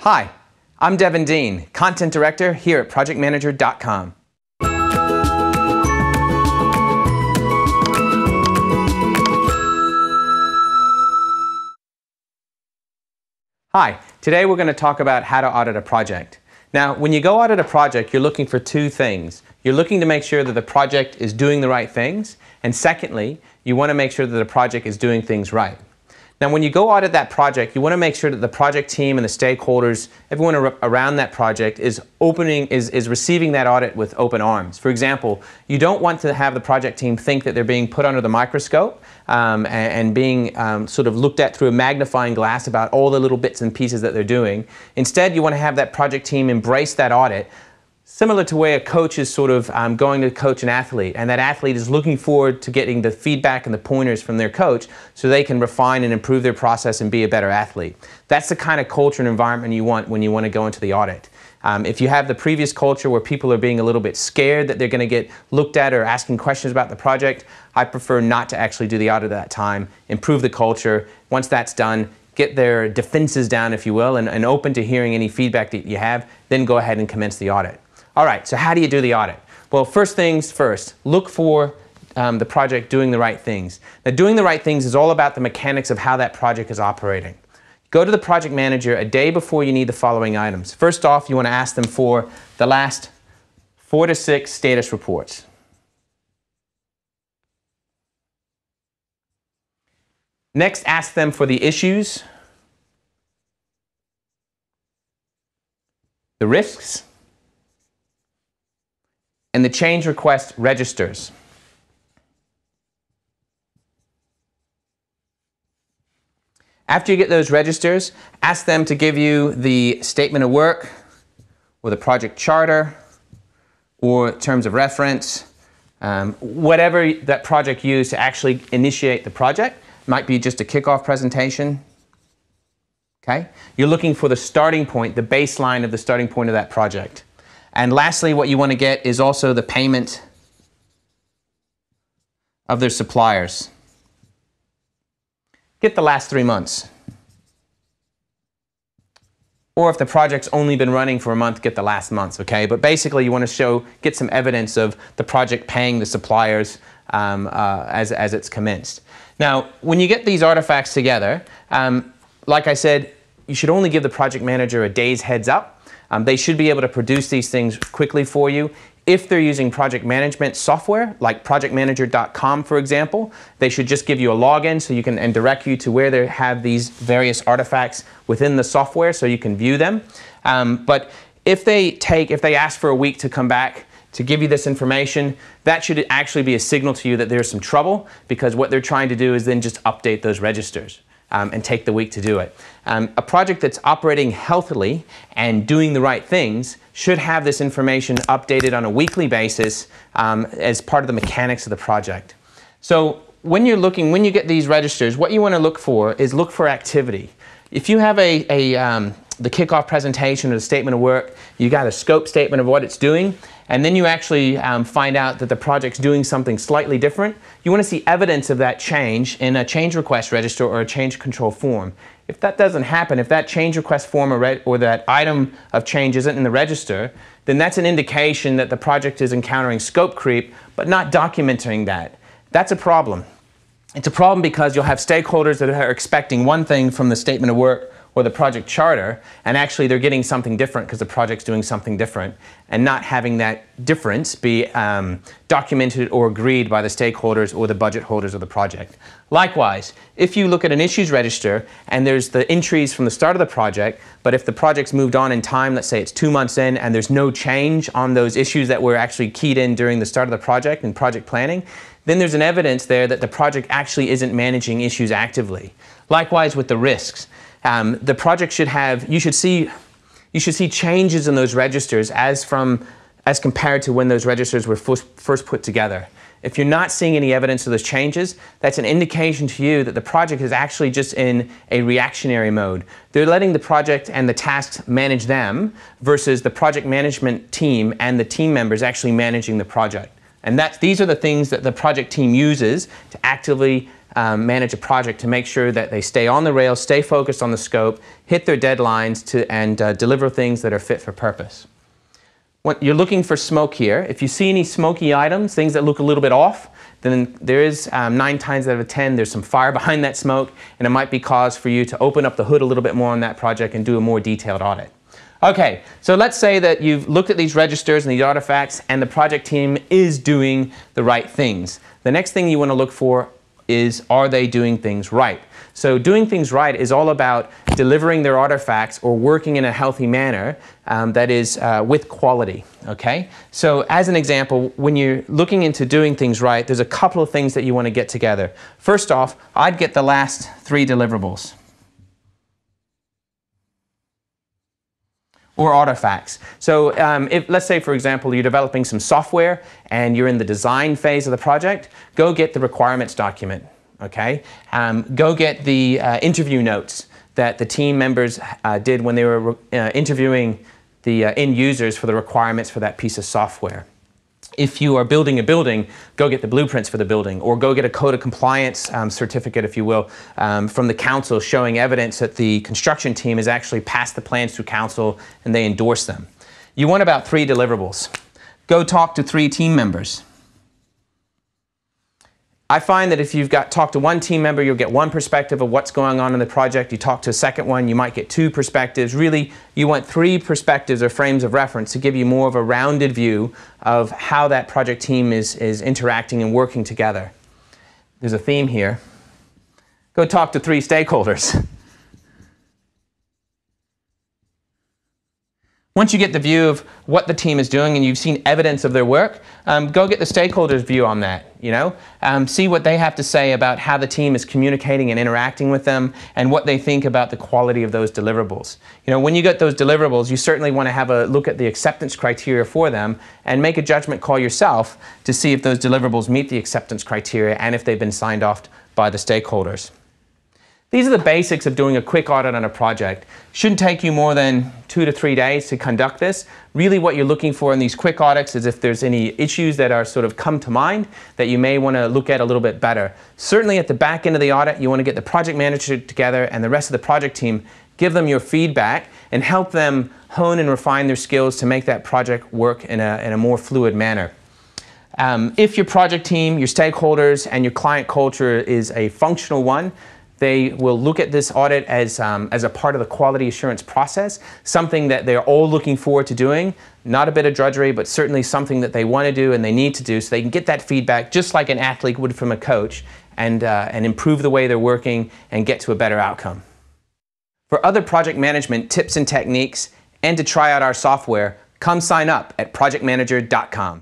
Hi, I'm Devin Deen, Content Director here at ProjectManager.com. Hi, today we're going to talk about how to audit a project. Now, when you go audit a project, you're looking for two things. You're looking to make sure that the project is doing the right things, and secondly, you want to make sure that the project is doing things right. Now, when you go audit that project, you want to make sure that the project team and the stakeholders, everyone around that project is receiving that audit with open arms. For example, you don't want to have the project team think that they're being put under the microscope and being sort of looked at through a magnifying glass about all the little bits and pieces that they're doing. Instead, you want to have that project team embrace that audit, similar to where a coach is sort of going to coach an athlete, and that athlete is looking forward to getting the feedback and the pointers from their coach so they can refine and improve their process and be a better athlete. That's the kind of culture and environment you want when you want to go into the audit. If you have the previous culture where people are being a little bit scared that they're going to get looked at or asking questions about the project, I prefer not to actually do the audit at that time. Improve the culture. Once that's done, get their defenses down, if you will, and open to hearing any feedback that you have, then go ahead and commence the audit. All right, so how do you do the audit? Well, first things first, look for the project doing the right things. Now, doing the right things is all about the mechanics of how that project is operating. Go to the project manager a day before you need the following items. First off, you want to ask them for the last 4 to 6 status reports. Next, ask them for the issues, the risks, and the change request registers. After you get those registers, ask them to give you the statement of work or the project charter or terms of reference, whatever that project used to actually initiate the project. Might be just a kickoff presentation. Okay? You're looking for the starting point, the baseline of the starting point of that project. And lastly, what you want to get is also the payment of their suppliers. Get the last 3 months. Or if the project's only been running for a month, get the last month, okay? But basically you want to get some evidence of the project paying the suppliers as it's commenced. Now, when you get these artifacts together, like I said, you should only give the project manager a day's heads up. They should be able to produce these things quickly for you. If they're using project management software, like ProjectManager.com, for example, they should just give you a login so you can and direct you to where they have these various artifacts within the software so you can view them. But if they ask for a week to come back to give you this information, that should actually be a signal to you that there's some trouble, because what they're trying to do is then just update those registers. And take the week to do it. A project that's operating healthily and doing the right things should have this information updated on a weekly basis as part of the mechanics of the project. So when you get these registers, what you want to look for is activity. If you have the kickoff presentation or the statement of work, you got a scope statement of what it's doing, and then you actually find out that the project's doing something slightly different, you want to see evidence of that change in a change request register or a change control form. If that doesn't happen, if that change request form or that item of change isn't in the register, then that's an indication that the project is encountering scope creep, but not documenting that. That's a problem. It's a problem because you'll have stakeholders that are expecting one thing from the statement of work or the project charter, and actually they're getting something different because the project's doing something different, and not having that difference be documented or agreed by the stakeholders or the budget holders of the project. Likewise, if you look at an issues register and there's the entries from the start of the project, but if the project's moved on in time, let's say it's 2 months in and there's no change on those issues that were actually keyed in during the start of the project and project planning, then there's an evidence there that the project actually isn't managing issues actively. Likewise with the risks. The project should have, you should see changes in those registers as compared to when those registers were first put together. If you're not seeing any evidence of those changes, that's an indication to you that the project is actually just in a reactionary mode. They're letting the project and the tasks manage them versus the project management team and the team members actually managing the project. And these are the things that the project team uses to actively manage a project to make sure that they stay on the rails, stay focused on the scope, hit their deadlines, and deliver things that are fit for purpose. You're looking for smoke here. If you see any smoky items, things that look a little bit off, then there is 9 times out of 10 there's some fire behind that smoke, and it might be cause for you to open up the hood a little bit more on that project and do a more detailed audit. Okay, so let's say that you've looked at these registers and these artifacts and the project team is doing the right things. The next thing you want to look for is, are they doing things right? So doing things right is all about delivering their artifacts or working in a healthy manner that is with quality, okay? So as an example, when you're looking into doing things right, there's a couple of things that you want to get together. First off, I'd get the last 3 deliverables or artifacts. So let's say, for example, you're developing some software and you're in the design phase of the project, go get the requirements document. Okay, go get the interview notes that the team members did when they were interviewing the end users for the requirements for that piece of software. If you are building a building, go get the blueprints for the building, or go get a code of compliance certificate, if you will, from the council showing evidence that the construction team has actually passed the plans through council and they endorse them. You want about 3 deliverables. Go talk to 3 team members. I find that if you've talked to 1 team member, you'll get 1 perspective of what's going on in the project. You talk to a second one, you might get 2 perspectives. Really, you want 3 perspectives or frames of reference to give you more of a rounded view of how that project team is interacting and working together. There's a theme here. Go talk to 3 stakeholders. Once you get the view of what the team is doing and you've seen evidence of their work, go get the stakeholders' view on that. See what they have to say about how the team is communicating and interacting with them and what they think about the quality of those deliverables. When you get those deliverables, you certainly want to have a look at the acceptance criteria for them and make a judgment call yourself to see if those deliverables meet the acceptance criteria and if they've been signed off by the stakeholders. These are the basics of doing a quick audit on a project. Shouldn't take you more than 2 to 3 days to conduct this. Really what you're looking for in these quick audits is if there's any issues that are sort of come to mind that you may want to look at a little bit better. Certainly at the back end of the audit, you want to get the project manager together and the rest of the project team, give them your feedback and help them hone and refine their skills to make that project work in a more fluid manner. If your project team, your stakeholders, and your client culture is a functional one, they will look at this audit as a part of the quality assurance process, something that they're all looking forward to doing, not a bit of drudgery, but certainly something that they want to do and they need to do so they can get that feedback just like an athlete would from a coach and improve the way they're working and get to a better outcome. For other project management tips and techniques and to try out our software, come sign up at projectmanager.com.